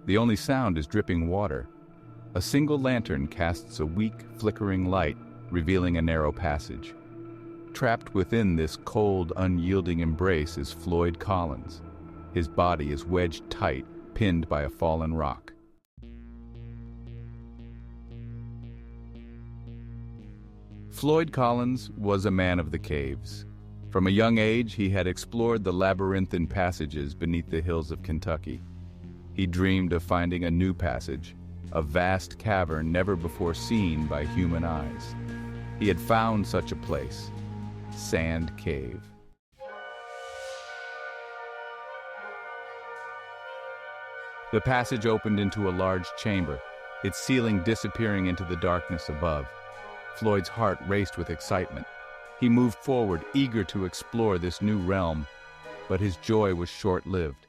The only sound is dripping water. A single lantern casts a weak, flickering light, revealing a narrow passage. Trapped within this cold, unyielding embrace is Floyd Collins. His body is wedged tight, pinned by a fallen rock. Floyd Collins was a man of the caves. From a young age, he had explored the labyrinthine passages beneath the hills of Kentucky. He dreamed of finding a new passage, a vast cavern never before seen by human eyes. He had found such a place, Sand Cave. The passage opened into a large chamber, its ceiling disappearing into the darkness above. Floyd's heart raced with excitement. He moved forward, eager to explore this new realm, but his joy was short-lived.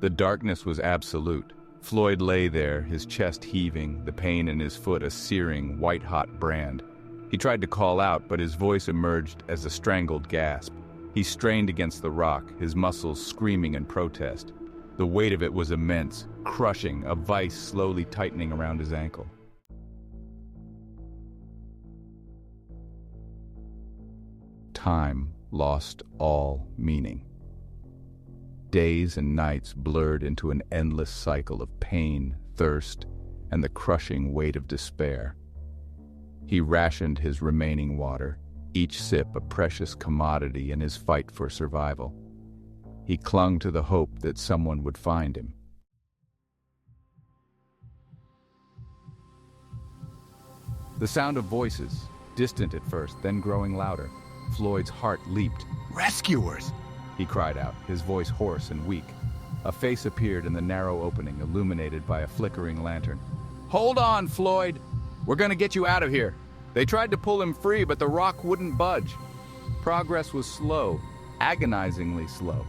The darkness was absolute. Floyd lay there, his chest heaving, the pain in his foot a searing, white-hot brand. He tried to call out, but his voice emerged as a strangled gasp. He strained against the rock, his muscles screaming in protest. The weight of it was immense, crushing, a vice slowly tightening around his ankle. Time lost all meaning. Days and nights blurred into an endless cycle of pain, thirst, and the crushing weight of despair. He rationed his remaining water, each sip a precious commodity in his fight for survival. He clung to the hope that someone would find him. The sound of voices, distant at first, then growing louder. Floyd's heart leaped. "Rescuers!" He cried out, his voice hoarse and weak. A face appeared in the narrow opening, illuminated by a flickering lantern. "Hold on, Floyd! We're gonna get you out of here!" They tried to pull him free, but the rock wouldn't budge. Progress was slow, agonizingly slow.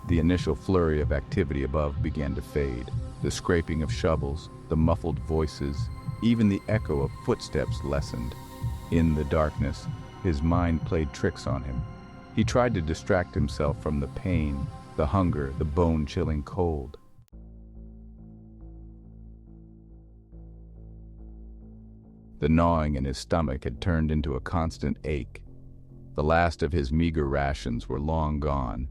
The initial flurry of activity above began to fade. The scraping of shovels, the muffled voices, even the echo of footsteps lessened. In the darkness, his mind played tricks on him. He tried to distract himself from the pain, the hunger, the bone-chilling cold. The gnawing in his stomach had turned into a constant ache. The last of his meager rations were long gone.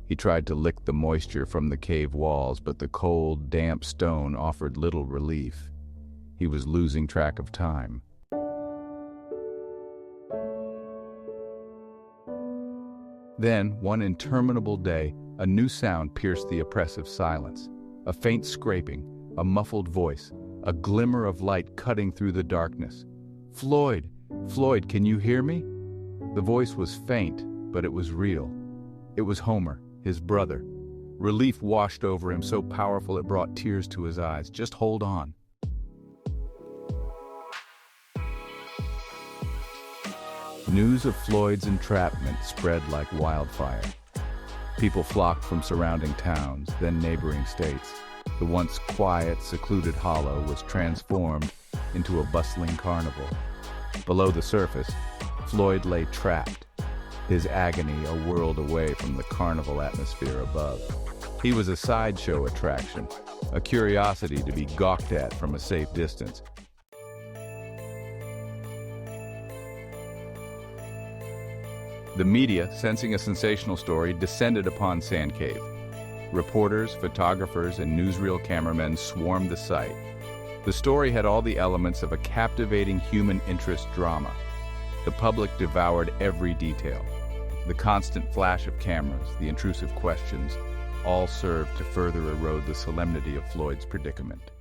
He tried to lick the moisture from the cave walls, but the cold, damp stone offered little relief. He was losing track of time. Then, one interminable day, a new sound pierced the oppressive silence. A faint scraping, a muffled voice, a glimmer of light cutting through the darkness. "Floyd! Floyd, can you hear me?" The voice was faint, but it was real. It was Homer, his brother. Relief washed over him, so powerful it brought tears to his eyes. "Just hold on." News of Floyd's entrapment spread like wildfire. People flocked from surrounding towns, then neighboring states. The once quiet, secluded hollow was transformed into a bustling carnival. Below the surface, Floyd lay trapped, his agony a world away from the carnival atmosphere above. He was a sideshow attraction, a curiosity to be gawked at from a safe distance. The media, sensing a sensational story, descended upon Sand Cave. Reporters, photographers, and newsreel cameramen swarmed the site. The story had all the elements of a captivating human interest drama. The public devoured every detail. The constant flash of cameras, the intrusive questions, all served to further erode the solemnity of Floyd's predicament.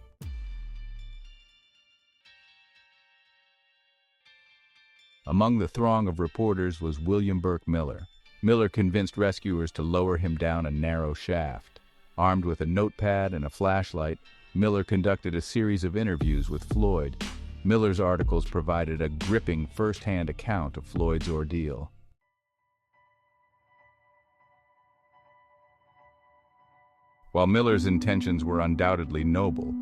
Among the throng of reporters was William Burke Miller. Miller convinced rescuers to lower him down a narrow shaft. Armed with a notepad and a flashlight, Miller conducted a series of interviews with Floyd. Miller's articles provided a gripping first-hand account of Floyd's ordeal. While Miller's intentions were undoubtedly noble,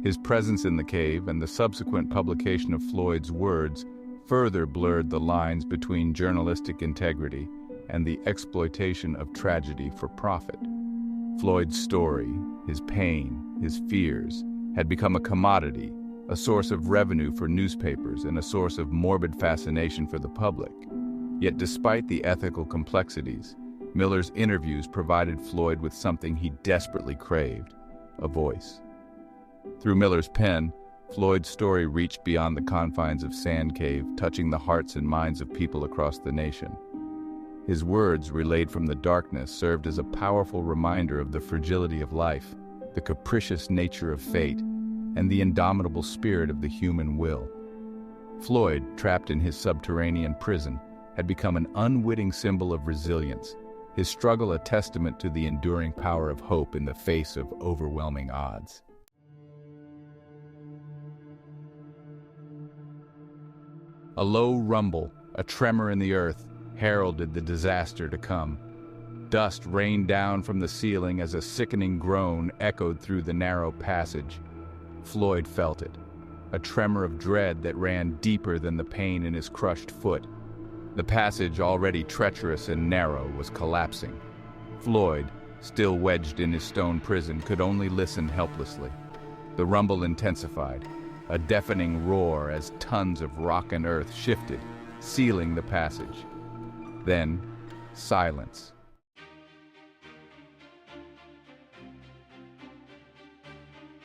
his presence in the cave and the subsequent publication of Floyd's words further blurred the lines between journalistic integrity and the exploitation of tragedy for profit. Floyd's story, his pain, his fears, had become a commodity, a source of revenue for newspapers and a source of morbid fascination for the public. Yet despite the ethical complexities, Miller's interviews provided Floyd with something he desperately craved: a voice. Through Miller's pen, Floyd's story reached beyond the confines of Sand Cave, touching the hearts and minds of people across the nation. His words, relayed from the darkness, served as a powerful reminder of the fragility of life, the capricious nature of fate, and the indomitable spirit of the human will. Floyd, trapped in his subterranean prison, had become an unwitting symbol of resilience, his struggle a testament to the enduring power of hope in the face of overwhelming odds. A low rumble, a tremor in the earth, heralded the disaster to come. Dust rained down from the ceiling as a sickening groan echoed through the narrow passage. Floyd felt it, a tremor of dread that ran deeper than the pain in his crushed foot. The passage, already treacherous and narrow, was collapsing. Floyd, still wedged in his stone prison, could only listen helplessly. The rumble intensified, a deafening roar as tons of rock and earth shifted, sealing the passage. Then, silence.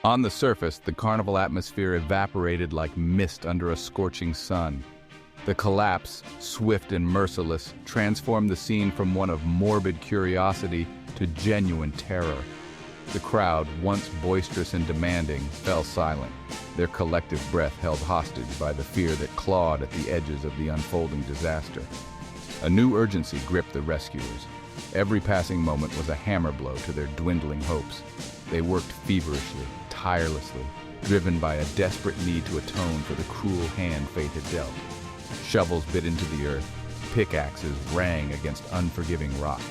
On the surface, the carnival atmosphere evaporated like mist under a scorching sun. The collapse, swift and merciless, transformed the scene from one of morbid curiosity to genuine terror. The crowd, once boisterous and demanding, fell silent, their collective breath held hostage by the fear that clawed at the edges of the unfolding disaster. A new urgency gripped the rescuers. Every passing moment was a hammer blow to their dwindling hopes. They worked feverishly, tirelessly, driven by a desperate need to atone for the cruel hand fate had dealt. Shovels bit into the earth, pickaxes rang against unforgiving rock.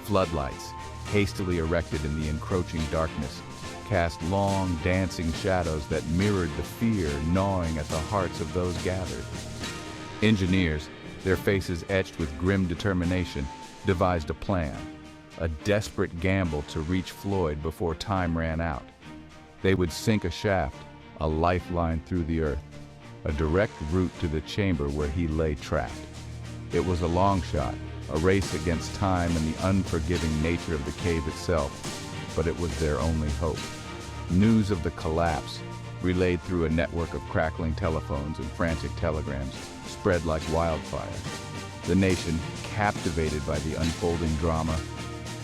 Floodlights, hastily erected in the encroaching darkness, cast long, dancing shadows that mirrored the fear gnawing at the hearts of those gathered. Engineers, their faces etched with grim determination, devised a plan, a desperate gamble to reach Floyd before time ran out. They would sink a shaft, a lifeline through the earth, a direct route to the chamber where he lay trapped. It was a long shot, a race against time and the unforgiving nature of the cave itself, but it was their only hope. News of the collapse, relayed through a network of crackling telephones and frantic telegrams, spread like wildfire. The nation, captivated by the unfolding drama,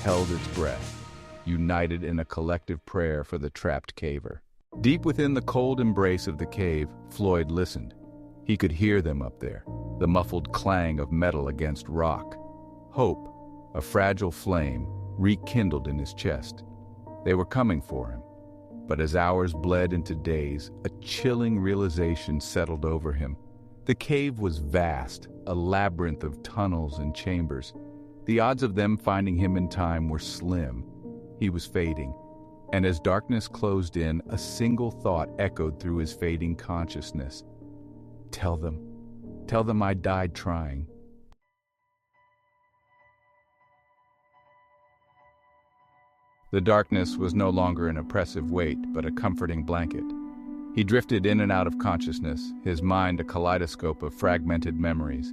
held its breath, united in a collective prayer for the trapped caver. Deep within the cold embrace of the cave, Floyd listened. He could hear them up there, the muffled clang of metal against rock. Hope, a fragile flame, rekindled in his chest. They were coming for him. But as hours bled into days, a chilling realization settled over him. The cave was vast, a labyrinth of tunnels and chambers. The odds of them finding him in time were slim. He was fading, and as darkness closed in, a single thought echoed through his fading consciousness. Tell them I died trying. The darkness was no longer an oppressive weight, but a comforting blanket. He drifted in and out of consciousness, his mind a kaleidoscope of fragmented memories.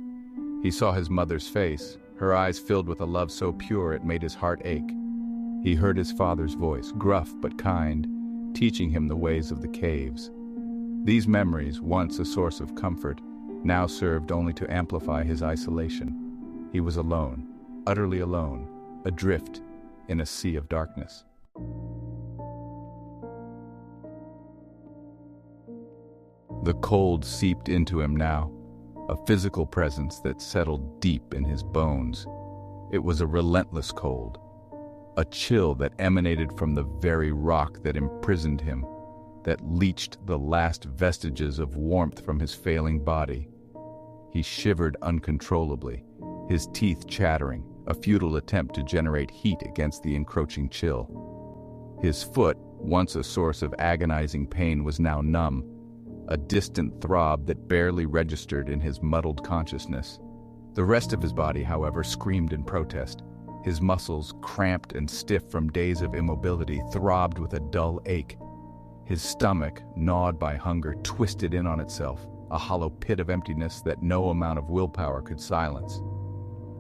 He saw his mother's face, her eyes filled with a love so pure it made his heart ache. He heard his father's voice, gruff but kind, teaching him the ways of the caves. These memories, once a source of comfort, now served only to amplify his isolation. He was alone, utterly alone, adrift in a sea of darkness. The cold seeped into him now, a physical presence that settled deep in his bones. It was a relentless cold, a chill that emanated from the very rock that imprisoned him, that leached the last vestiges of warmth from his failing body. He shivered uncontrollably, his teeth chattering, a futile attempt to generate heat against the encroaching chill. His foot, once a source of agonizing pain, was now numb, a distant throb that barely registered in his muddled consciousness. The rest of his body, however, screamed in protest. His muscles, cramped and stiff from days of immobility, throbbed with a dull ache. His stomach, gnawed by hunger, twisted in on itself, a hollow pit of emptiness that no amount of willpower could silence.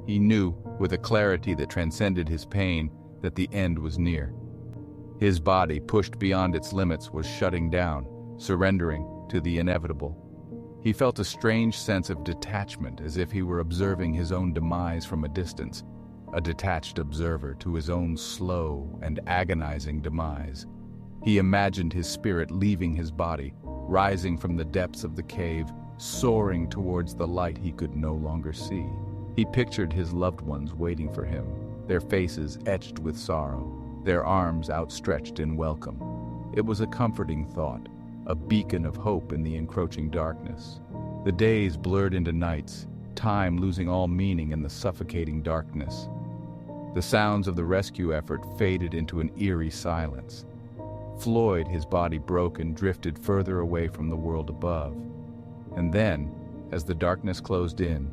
He knew, with a clarity that transcended his pain, that the end was near. His body, pushed beyond its limits, was shutting down, surrendering to the inevitable. He felt a strange sense of detachment, as if he were observing his own demise from a distance, a detached observer to his own slow and agonizing demise. He imagined his spirit leaving his body, rising from the depths of the cave, soaring towards the light he could no longer see. He pictured his loved ones waiting for him, their faces etched with sorrow, their arms outstretched in welcome. It was a comforting thought, a beacon of hope in the encroaching darkness. The days blurred into nights, time losing all meaning in the suffocating darkness. The sounds of the rescue effort faded into an eerie silence. Floyd, his body broken, drifted further away from the world above. And then, as the darkness closed in,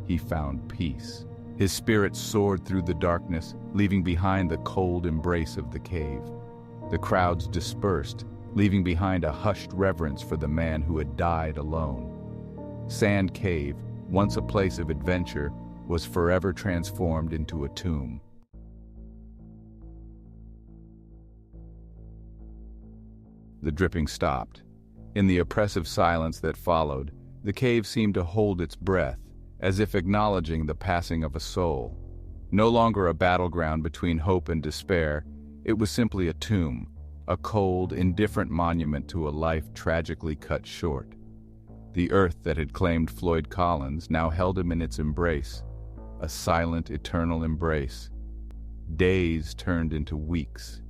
he found peace. His spirit soared through the darkness, leaving behind the cold embrace of the cave. The crowds dispersed, leaving behind a hushed reverence for the man who had died alone. Sand Cave, once a place of adventure, was forever transformed into a tomb. The dripping stopped. In the oppressive silence that followed, the cave seemed to hold its breath, as if acknowledging the passing of a soul. No longer a battleground between hope and despair, it was simply a tomb, a cold, indifferent monument to a life tragically cut short. The earth that had claimed Floyd Collins now held him in its embrace, a silent, eternal embrace. Days turned into weeks.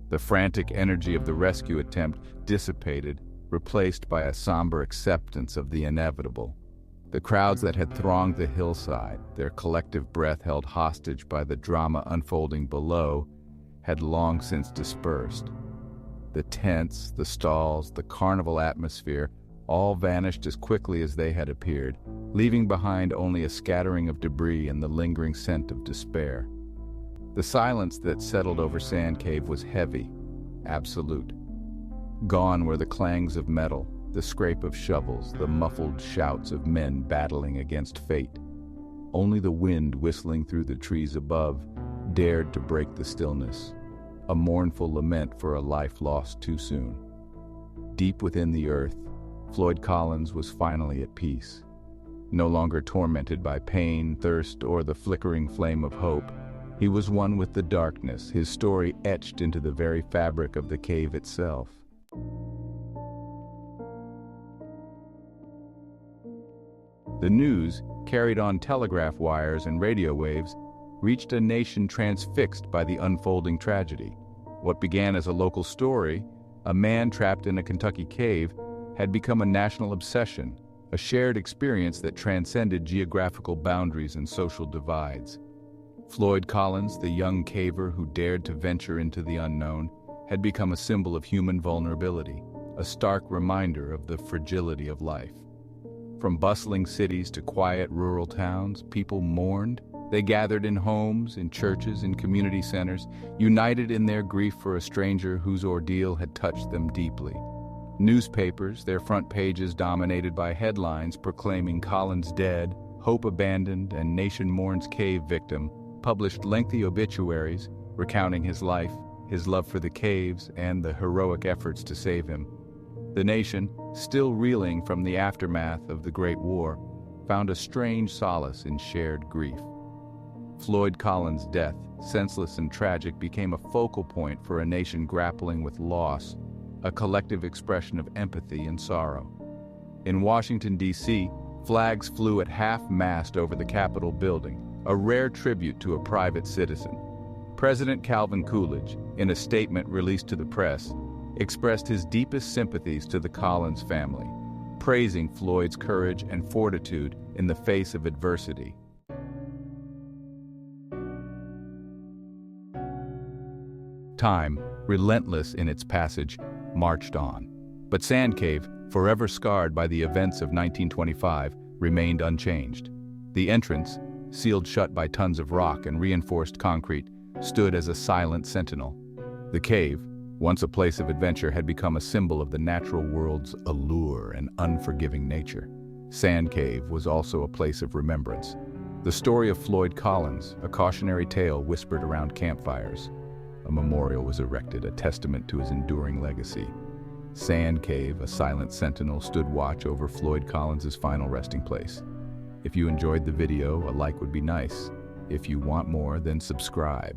The frantic energy of the rescue attempt dissipated, replaced by a somber acceptance of the inevitable. The crowds that had thronged the hillside, their collective breath held hostage by the drama unfolding below, had long since dispersed. The tents, the stalls, the carnival atmosphere all vanished as quickly as they had appeared, leaving behind only a scattering of debris and the lingering scent of despair. The silence that settled over Sand Cave was heavy, absolute. Gone were the clangs of metal, the scrape of shovels, the muffled shouts of men battling against fate. Only the wind whistling through the trees above dared to break the stillness, a mournful lament for a life lost too soon. Deep within the earth, Floyd Collins was finally at peace. No longer tormented by pain, thirst, or the flickering flame of hope, he was one with the darkness, his story etched into the very fabric of the cave itself. The news, carried on telegraph wires and radio waves, reached a nation transfixed by the unfolding tragedy. What began as a local story, a man trapped in a Kentucky cave, had become a national obsession, a shared experience that transcended geographical boundaries and social divides. Floyd Collins, the young caver who dared to venture into the unknown, had become a symbol of human vulnerability, a stark reminder of the fragility of life. From bustling cities to quiet rural towns, people mourned. They gathered in homes, in churches, in community centers, united in their grief for a stranger whose ordeal had touched them deeply. Newspapers, their front pages dominated by headlines proclaiming Collins dead, hope abandoned, and nation mourns cave victim, published lengthy obituaries recounting his life, his love for the caves, and the heroic efforts to save him. The nation, still reeling from the aftermath of the Great War, found a strange solace in shared grief. Floyd Collins' death, senseless and tragic, became a focal point for a nation grappling with loss, a collective expression of empathy and sorrow. In Washington, D.C., flags flew at half-mast over the Capitol building, a rare tribute to a private citizen. President Calvin Coolidge, in a statement released to the press, expressed his deepest sympathies to the Collins family, praising Floyd's courage and fortitude in the face of adversity. Time, relentless in its passage, marched on. But Sand Cave, forever scarred by the events of 1925, remained unchanged. The entrance, sealed shut by tons of rock and reinforced concrete, stood as a silent sentinel. The cave, once a place of adventure, had become a symbol of the natural world's allure and unforgiving nature. Sand Cave was also a place of remembrance. The story of Floyd Collins, a cautionary tale whispered around campfires. A memorial was erected, a testament to his enduring legacy. Sand Cave, a silent sentinel, stood watch over Floyd Collins's final resting place. If you enjoyed the video, a like would be nice. If you want more, then subscribe.